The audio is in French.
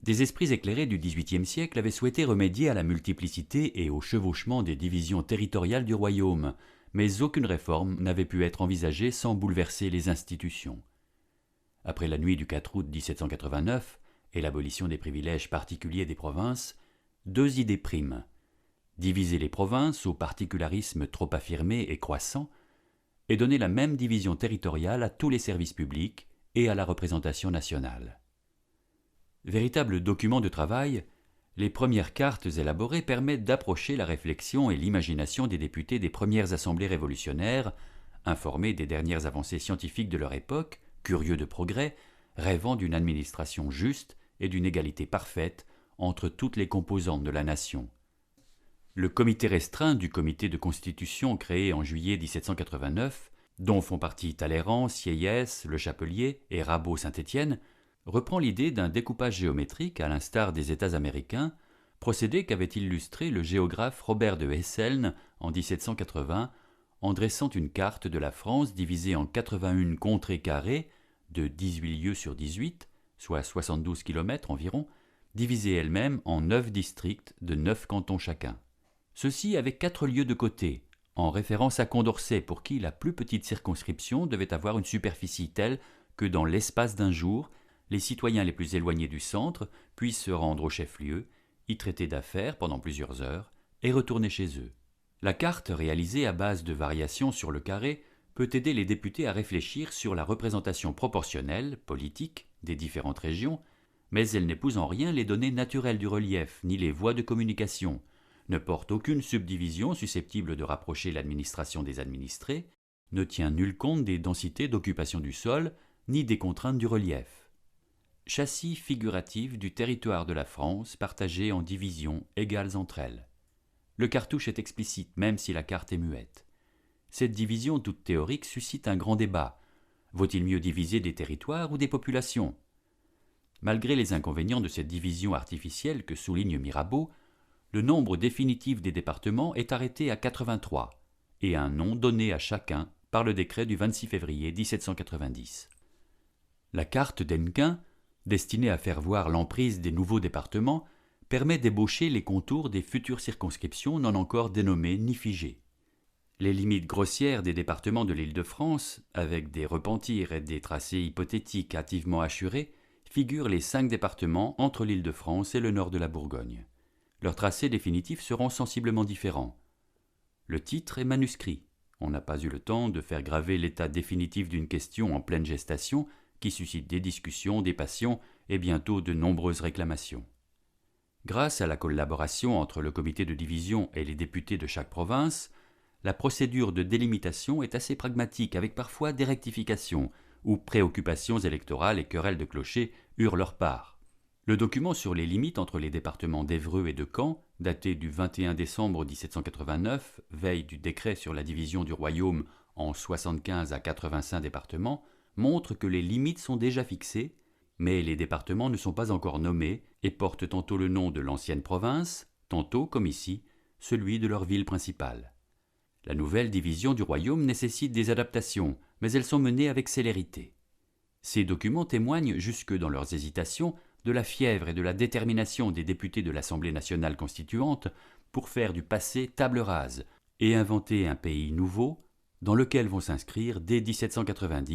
Des esprits éclairés du XVIIIe siècle avaient souhaité remédier à la multiplicité et au chevauchement des divisions territoriales du royaume, mais aucune réforme n'avait pu être envisagée sans bouleverser les institutions. Après la nuit du 4 août 1789 et l'abolition des privilèges particuliers des provinces, deux idées priment: diviser les provinces au particularisme trop affirmé et croissant, et donner la même division territoriale à tous les services publics et à la représentation nationale. Véritable document de travail, les premières cartes élaborées permettent d'approcher la réflexion et l'imagination des députés des premières assemblées révolutionnaires, informés des dernières avancées scientifiques de leur époque, curieux de progrès, rêvant d'une administration juste et d'une égalité parfaite entre toutes les composantes de la nation. Le comité restreint du comité de constitution créé en juillet 1789, dont font partie Talleyrand, Sieyès, Le Chapelier et Rabot-Saint-Étienne, reprend l'idée d'un découpage géométrique à l'instar des États américains, procédé qu'avait illustré le géographe Robert de Hesseln en 1780 en dressant une carte de la France divisée en 81 contrées carrées de 18 lieues sur 18, soit 72 km environ, divisées elles-mêmes en 9 districts de 9 cantons chacun. Ceci avec 4 lieues de côté, en référence à Condorcet pour qui la plus petite circonscription devait avoir une superficie telle que dans l'espace d'un jour, les citoyens les plus éloignés du centre puissent se rendre au chef-lieu, y traiter d'affaires pendant plusieurs heures et retourner chez eux. La carte, réalisée à base de variations sur le carré, peut aider les députés à réfléchir sur la représentation proportionnelle, politique, des différentes régions, mais elle n'épouse en rien les données naturelles du relief ni les voies de communication, ne porte aucune subdivision susceptible de rapprocher l'administration des administrés, ne tient nul compte des densités d'occupation du sol ni des contraintes du relief. Châssis figuratif du territoire de la France partagé en divisions égales entre elles. Le cartouche est explicite même si la carte est muette. Cette division toute théorique suscite un grand débat. Vaut-il mieux diviser des territoires ou des populations? Malgré les inconvénients de cette division artificielle que souligne Mirabeau, le nombre définitif des départements est arrêté à 83 et un nom donné à chacun par le décret du 26 février 1790. La carte d'Hennequin, destinée à faire voir l'emprise des nouveaux départements, permet d'ébaucher les contours des futures circonscriptions non encore dénommées ni figées. Les limites grossières des départements de l'Île-de-France, avec des repentirs et des tracés hypothétiques hâtivement assurés, figurent les 5 départements entre l'Île-de-France et le nord de la Bourgogne. Leurs tracés définitifs seront sensiblement différents. Le titre est manuscrit. On n'a pas eu le temps de faire graver l'état définitif d'une question en pleine gestation qui suscite des discussions, des passions et bientôt de nombreuses réclamations. Grâce à la collaboration entre le comité de division et les députés de chaque province, la procédure de délimitation est assez pragmatique avec parfois des rectifications où préoccupations électorales et querelles de clochers eurent leur part. Le document sur les limites entre les départements d'Évreux et de Caen, daté du 21 décembre 1789, veille du décret sur la division du royaume en 75 à 85 départements, montre que les limites sont déjà fixées, mais les départements ne sont pas encore nommés et portent tantôt le nom de l'ancienne province, tantôt, comme ici, celui de leur ville principale. La nouvelle division du royaume nécessite des adaptations, mais elles sont menées avec célérité. Ces documents témoignent, jusque dans leurs hésitations, de la fièvre et de la détermination des députés de l'Assemblée nationale constituante pour faire du passé table rase et inventer un pays nouveau dans lequel vont s'inscrire dès 1790